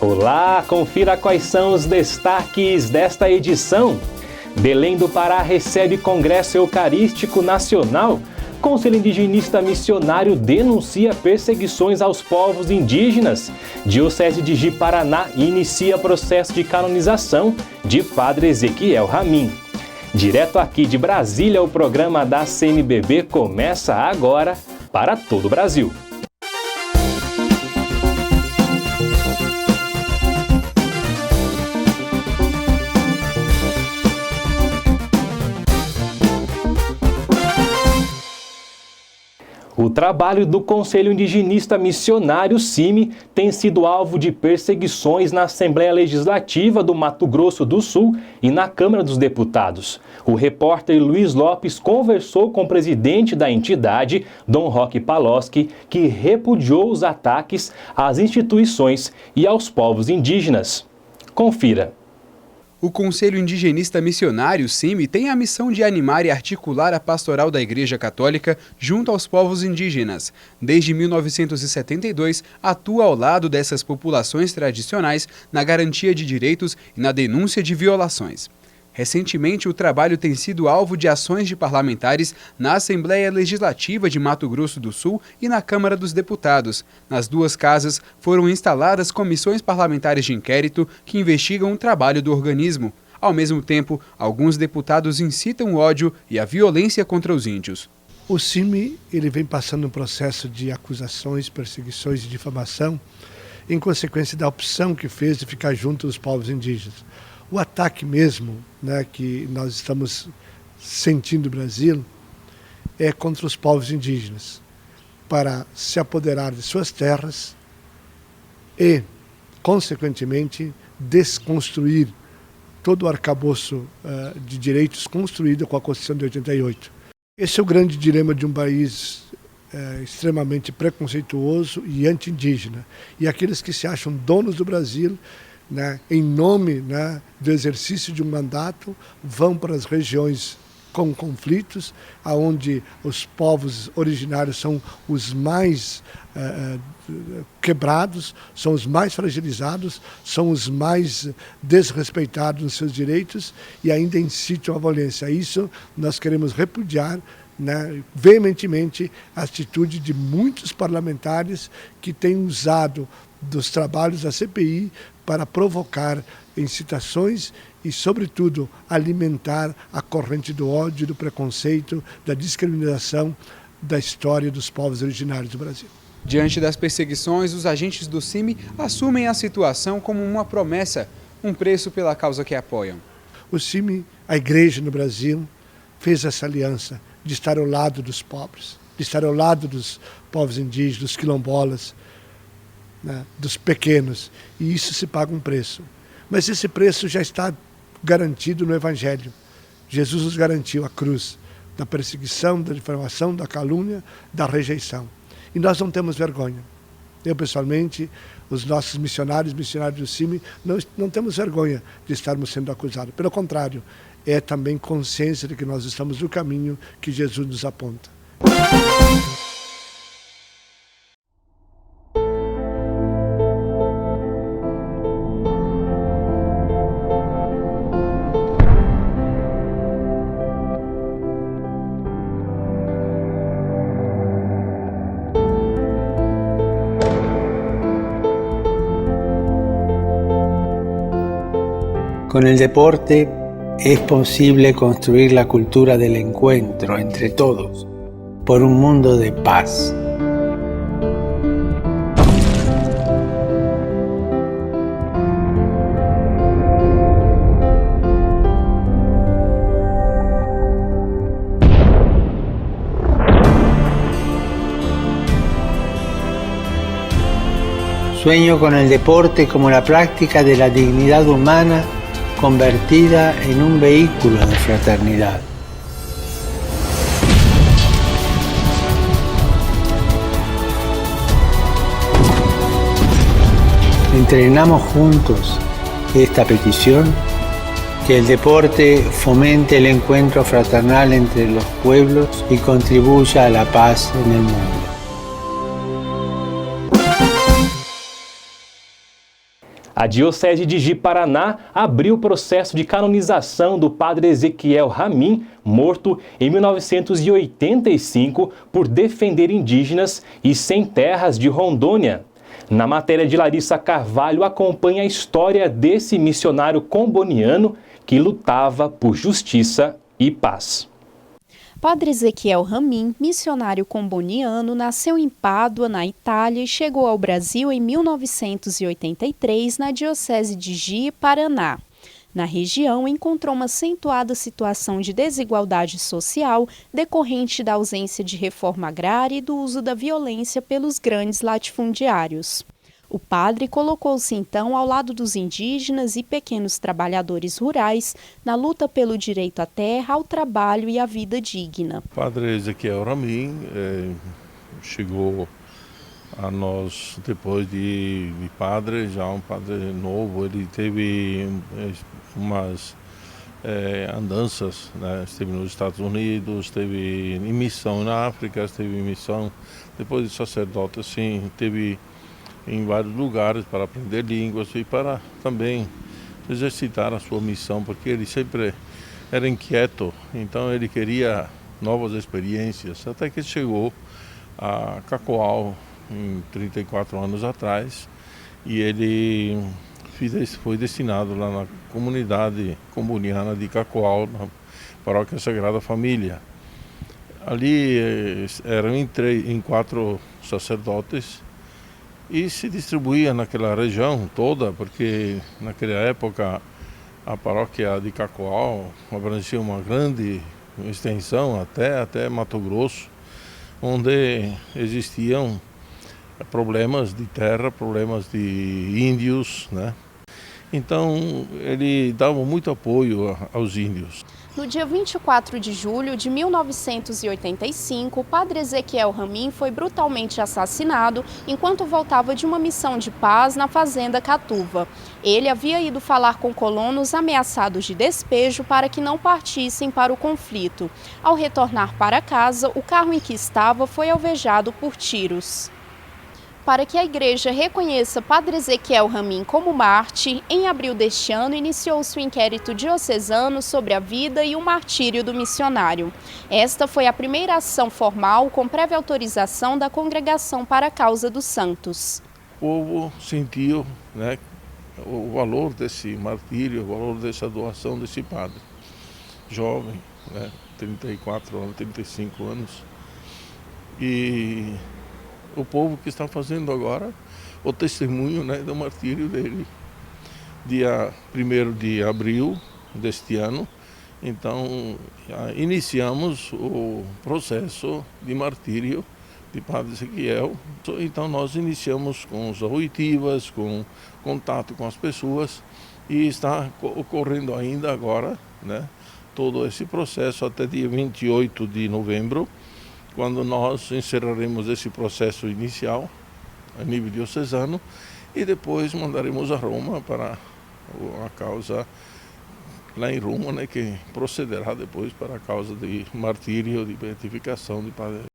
Olá, confira quais são os destaques desta edição. Belém do Pará recebe Congresso Eucarístico Nacional. Conselho Indigenista Missionário denuncia perseguições aos povos indígenas. Diocese de Ji-Paraná inicia processo de canonização de Padre Ezequiel Ramin. Direto aqui de Brasília, o programa da CNBB começa agora para todo o Brasil. O trabalho do Conselho Indigenista Missionário CIMI tem sido alvo de perseguições na Assembleia Legislativa do Mato Grosso do Sul e na Câmara dos Deputados. O repórter Luiz Lopes conversou com o presidente da entidade, Dom Roque Paloski, que repudiou os ataques às instituições e aos povos indígenas. Confira. O Conselho Indigenista Missionário, CIMI, tem a missão de animar e articular a pastoral da Igreja Católica junto aos povos indígenas. Desde 1972, atua ao lado dessas populações tradicionais na garantia de direitos e na denúncia de violações. Recentemente, o trabalho tem sido alvo de ações de parlamentares na Assembleia Legislativa de Mato Grosso do Sul e na Câmara dos Deputados. Nas duas casas foram instaladas comissões parlamentares de inquérito que investigam o trabalho do organismo. Ao mesmo tempo, alguns deputados incitam o ódio e a violência contra os índios. O CIMI ele vem passando um processo de acusações, perseguições e difamação em consequência da opção que fez de ficar junto dos povos indígenas. O ataque mesmo, que nós estamos sentindo no Brasil é contra os povos indígenas, para se apoderar de suas terras e, consequentemente, desconstruir todo o arcabouço de direitos construído com a Constituição de 88. Esse é o grande dilema de um país extremamente preconceituoso e anti-indígena. E aqueles que se acham donos do Brasil, em nome do exercício de um mandato, vão para as regiões com conflitos, onde os povos originários são os mais quebrados, são os mais fragilizados, são os mais desrespeitados nos seus direitos e ainda incitam a violência. Isso nós queremos repudiar veementemente a atitude de muitos parlamentares que têm usado dos trabalhos da CPI para provocar incitações e, sobretudo, alimentar a corrente do ódio, do preconceito, da discriminação da história dos povos originários do Brasil. Diante das perseguições, os agentes do CIMI assumem a situação como uma promessa, um preço pela causa que apoiam. O CIMI, a igreja no Brasil, fez essa aliança de estar ao lado dos pobres, de estar ao lado dos povos indígenas, dos quilombolas, dos pequenos, e isso se paga um preço. Mas esse preço já está garantido no Evangelho. Jesus nos garantiu a cruz da perseguição, da difamação, da calúnia, da rejeição. E nós não temos vergonha. Eu, pessoalmente, os nossos missionários do CIMI, não temos vergonha de estarmos sendo acusados. Pelo contrário, é também consciência de que nós estamos no caminho que Jesus nos aponta. Con el deporte es posible construir la cultura del encuentro entre todos por un mundo de paz. Sueño con el deporte como la práctica de la dignidad humana convertida en un vehículo de fraternidad. Entrenamos juntos esta petición, que el deporte fomente el encuentro fraternal entre los pueblos y contribuya a la paz en el mundo. A Diocese de Ji-Paraná abriu o processo de canonização do padre Ezequiel Ramin, morto em 1985 por defender indígenas e sem terras de Rondônia. Na matéria de Larissa Carvalho, acompanha a história desse missionário comboniano que lutava por justiça e paz. Padre Ezequiel Ramin, missionário comboniano, nasceu em Pádua, na Itália, e chegou ao Brasil em 1983 na Diocese de Ji-Paraná. Na região, encontrou uma acentuada situação de desigualdade social decorrente da ausência de reforma agrária e do uso da violência pelos grandes latifundiários. O padre colocou-se então ao lado dos indígenas e pequenos trabalhadores rurais na luta pelo direito à terra, ao trabalho e à vida digna. O padre Ezequiel Ramin chegou a nós depois de padre, já um padre novo. Ele teve umas andanças, né? Esteve nos Estados Unidos, esteve em missão na África, esteve em missão depois de sacerdote, assim, teve em vários lugares para aprender línguas e para também exercitar a sua missão, porque ele sempre era inquieto, então ele queria novas experiências, até que chegou a Cacoal em 34 anos atrás, e ele foi destinado lá na comunidade comboniana de Cacoal, na Paróquia Sagrada Família. Ali eram em 4 sacerdotes, e se distribuía naquela região toda, porque naquela época a paróquia de Cacoal abrangia uma grande extensão até Mato Grosso, onde existiam problemas de terra, problemas de índios, né? Então ele dava muito apoio aos índios. No dia 24 de julho de 1985, o padre Ezequiel Ramin foi brutalmente assassinado enquanto voltava de uma missão de paz na fazenda Catuva. Ele havia ido falar com colonos ameaçados de despejo para que não partissem para o conflito. Ao retornar para casa, o carro em que estava foi alvejado por tiros. Para que a igreja reconheça padre Ezequiel Ramin como mártir, em abril deste ano iniciou-se o inquérito diocesano sobre a vida e o martírio do missionário. Esta foi a primeira ação formal com prévia autorização da Congregação para a Causa dos Santos. O povo sentiu, né, o valor desse martírio, o valor dessa doação desse padre. Jovem, né, 34 anos, 35 anos. E o povo que está fazendo agora o testemunho, né, do martírio dele. Dia 1º de abril deste ano, então iniciamos o processo de martírio de padre Ezequiel. Então nós iniciamos com as oitivas, com contato com as pessoas, e está ocorrendo ainda agora, né, todo esse processo até dia 28 de novembro, quando nós encerraremos esse processo inicial a nível diocesano e depois mandaremos a Roma para a causa lá em Roma, né, que procederá depois para a causa de martírio, de beatificação de padre.